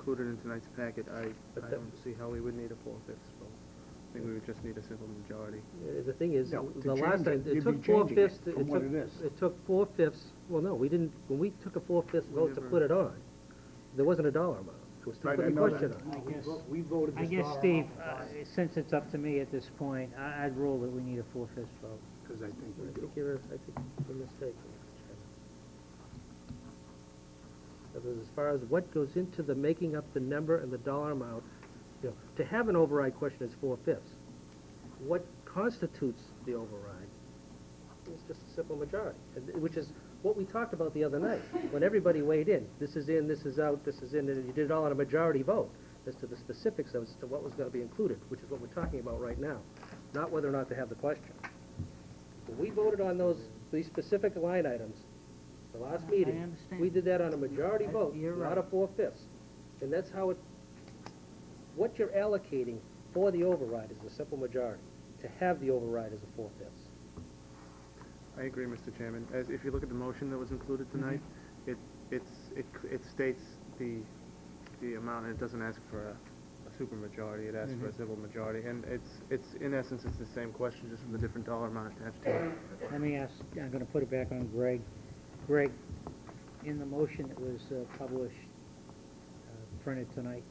included in tonight's packet, I don't see how we would need a 4/5 vote. I think we would just need a simple majority. The thing is, No, to the last change time, it, it you'd took be changing it 4/5, from what it is. it took 4/5, well, no, we didn't, when we took a 4/5 vote to never- put it on, there wasn't a dollar amount. It was to Right, put I the know question that. on. I guess, We voted I this guess, dollar Steve, amount since it's up to me at this point, I'd rule that we need a 4/5 vote. because I think we I do. think you're mistaken, Mr. Chairman. Because as far as what goes into the making up the number and the dollar amount, you know, to have an override question is 4/5. What constitutes the override is just a simple majority, which is what we talked about the other night, when everybody weighed in. This is in, this is out, this is in, and you did it all on a majority vote as to the specifics as to what was going to be included, which is what we're talking about right now, not whether or not to have the question. When we voted on these specific line items, the last I meeting, understand. we did that on a majority vote, You're not right. a 4/5. And that's how what you're allocating for the override is a simple majority. To have the override is a 4/5. I agree, Mr. Chairman. As if you look at the motion that was included tonight, it states the amount, and it doesn't ask for a supermajority. It asks for a simple majority, and it's in essence it's the same question, just with a different dollar amount attached to it. Let me ask, I'm gonna put it back on Greg. Greg, in the motion that was published, printed tonight,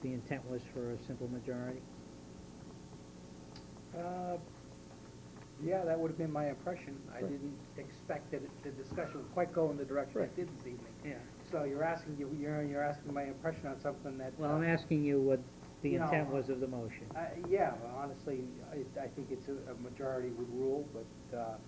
the intent was for a simple majority? Yeah, that would have been my impression. I didn't expect that the discussion would quite go in the direction it did this evening. Yeah. So you're asking my impression on something that. Well, I'm asking you what the You know, intent was of the motion. Yeah, well, honestly, I think it's a majority would rule, but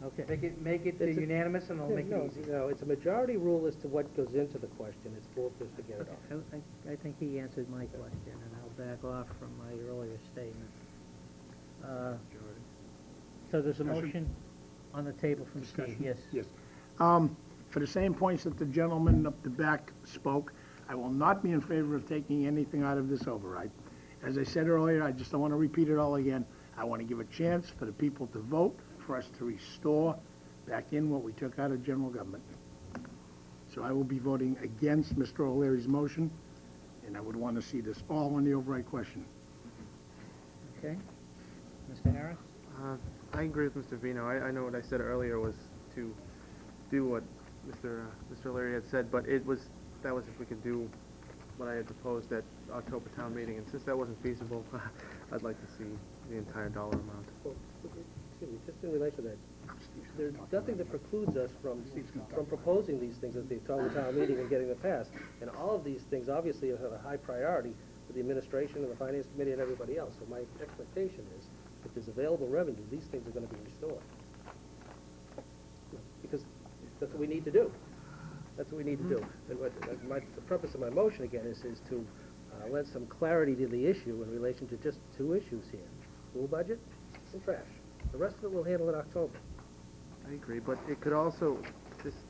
Okay. make it It's a- unanimous and it'll make No, it easy. no, it's a majority rule as to what goes into the question. It's 4/5 to get it off. I think he answered my question, and I'll back off from my earlier statement. So there's a motion on the table from Steve, Discussion? yes? Yes. For the same points that the gentleman up the back spoke, I will not be in favor of taking anything out of this override. As I said earlier, I just don't want to repeat it all again. I want to give a chance for the people to vote, for us to restore back in what we took out of general government. So I will be voting against Mr. O'Leary's motion, and I would want to see this all on the override question. Okay. Mr. Harris? I agree with Mr. Vino. I know what I said earlier was to do what Mr. O'Leary had said, but that was if we could do what I had proposed at October town meeting, and since that wasn't feasible, I'd like to see the entire dollar amount. Well, excuse me, just in relation to that, there's nothing that precludes us from proposing these things at the October town meeting and getting them passed. And all of these things obviously have a high priority for the administration and the finance committee and everybody else. So my expectation is, if there's available revenue, these things are gonna be restored. Because that's what we need to do. That's what we need to do. And the purpose of my motion again is to lend some clarity to the issue in relation to just two issues here: school budget and trash. The rest of it we'll handle in October. I agree, but it could also,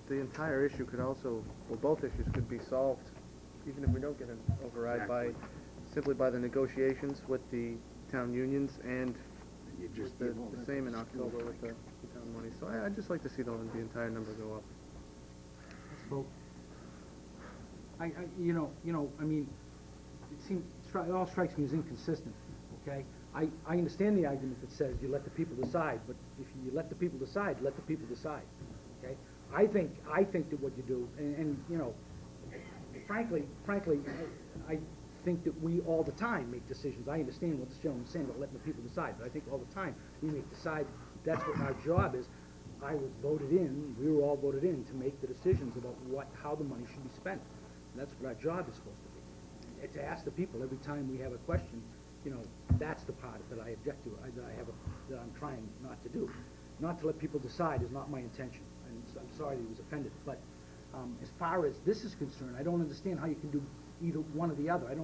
the entire issue could also, well, both issues could be solved, even if we don't get an override, simply by the negotiations with the town unions and You just the give all that same to in the school. October with the town money. So I'd just like to see the entire number go up. Well, I mean, it all strikes me as inconsistent, okay? I understand the argument that says you let the people decide, but if you let the people decide, let the people decide, okay? I think that what you do, and frankly, I think that we all the time make decisions. I understand what this gentleman's saying about letting the people decide, but I think all the time we decide that's what our job is. I was voted in, we were all voted in to make the decisions about how the money should be spent. And that's what our job is supposed to be. And to ask the people every time we have a question, that's the part that I object to, that I'm trying not to do. Not to let people decide is not my intention, and so I'm sorry that he was offended. But as far as this is concerned, I don't understand how you can do either one or the other. I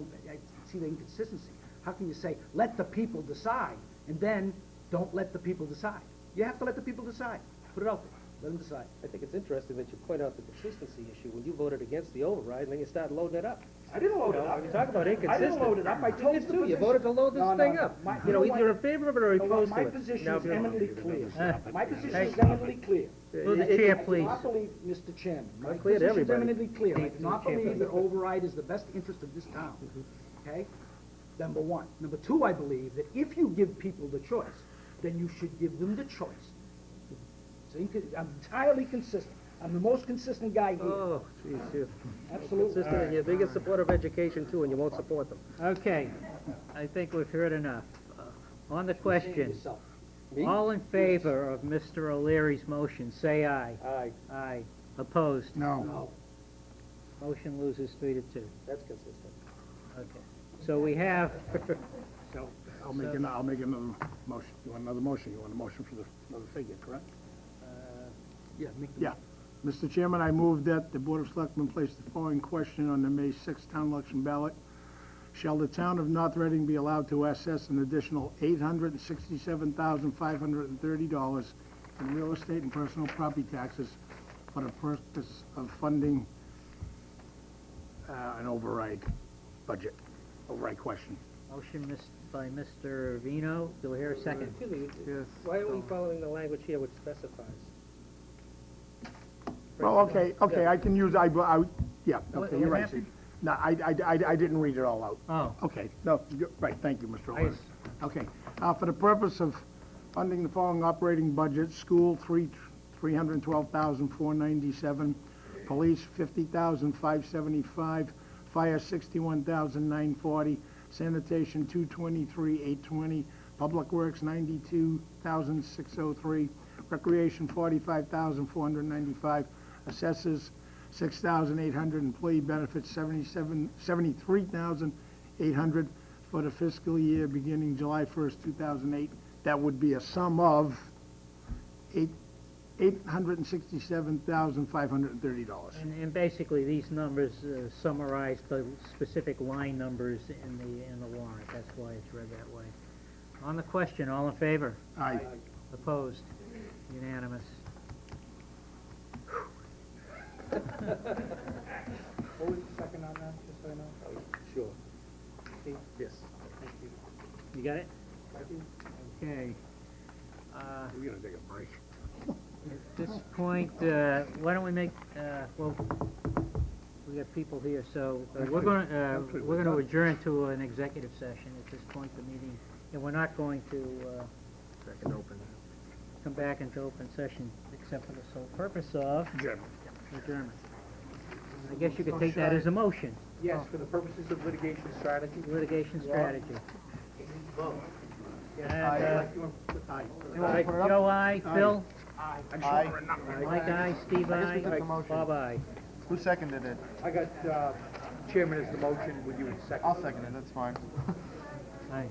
see the inconsistency. How can you say, let the people decide, and then don't let the people decide? You have to let the people decide. Put it out there. Let them decide. I think it's interesting that you point out the consistency issue when you voted against the override, and then you start loading it up. I didn't load it up. You talk about I inconsistent. didn't load it up. I told You you did too. You voted to load this thing up. You know Either you're in favor of it or opposed to my it. position Now, is eminently clear. My position Hey. is eminently clear. Will the chair please? I do not believe, Mr. Chairman, my Clear to position's everybody. eminently clear. I Speak do to not the chair, believe please. that override is the best interest of this town, okay? Number one. Number two, I believe that if you give people the choice, then you should give them the choice. See, I'm entirely consistent. I'm the most consistent guy here. Oh, geez, you're Absolutely. consistent, and you're the biggest supporter of education too, and you won't support them. Okay, I think we've heard enough. On the question, Yourself. all in favor of Mr. O'Leary's motion, say aye. Aye. Aye. Opposed? No. No, Motion loses 3-2. That's consistent. Okay. So we have, So I'll make another motion. You want another motion? You want a motion for another figure, correct? yeah, make the. Yeah. Mr. Chairman, I move that the Board of Selectmen place the following question on the May 6th town election ballot. Shall the town of North Reading be allowed to assess an additional $867,530 in real estate and personal property taxes for the purpose of funding an override budget, override question? motion by Mr. Vino. Do we hear a second? Excuse me, Yes. why aren't we following the language here which specifies? Well, okay, I can use, yeah, What- okay, you're what right, happened? Steve. No, I didn't read it all out. Oh, Okay, no, you're right, thank you, Mr. O'Leary. Yes. Okay, for the purpose of funding the following operating budget, school, $312,497, police, $50,575, fire, $61,940, sanitation, $223,820, public works, $92,603, recreation, $45,495, assessors, $6,800, employee benefits, $73,800 for the fiscal year beginning July 1st, 2008. That would be a sum of $867,530. and basically, these numbers summarize the specific line numbers in the warrant. That's why it's read that way. On the question, all in favor? Aye. Opposed? Unanimous. What was the second on that, just so I know? Sure. Yes. You got it? Okay. We're gonna take a break. At this point, why don't we make, well, we got people here, so we're gonna adjourn to an executive session at this point, the meeting, and we're not going to, Second open. come back into open session except for the sole purpose of Adjournment. adjournment. I guess you could take that as a motion, Yes, for the purposes of litigation strategy. litigation strategy. And, Aye. Joe, aye, Phil, I just want to remember. Mike, aye, Steve, aye, took the motion. Bob, aye. Who seconded it? I got, chairman as the motion, would you second? I'll second it, that's fine. Aye.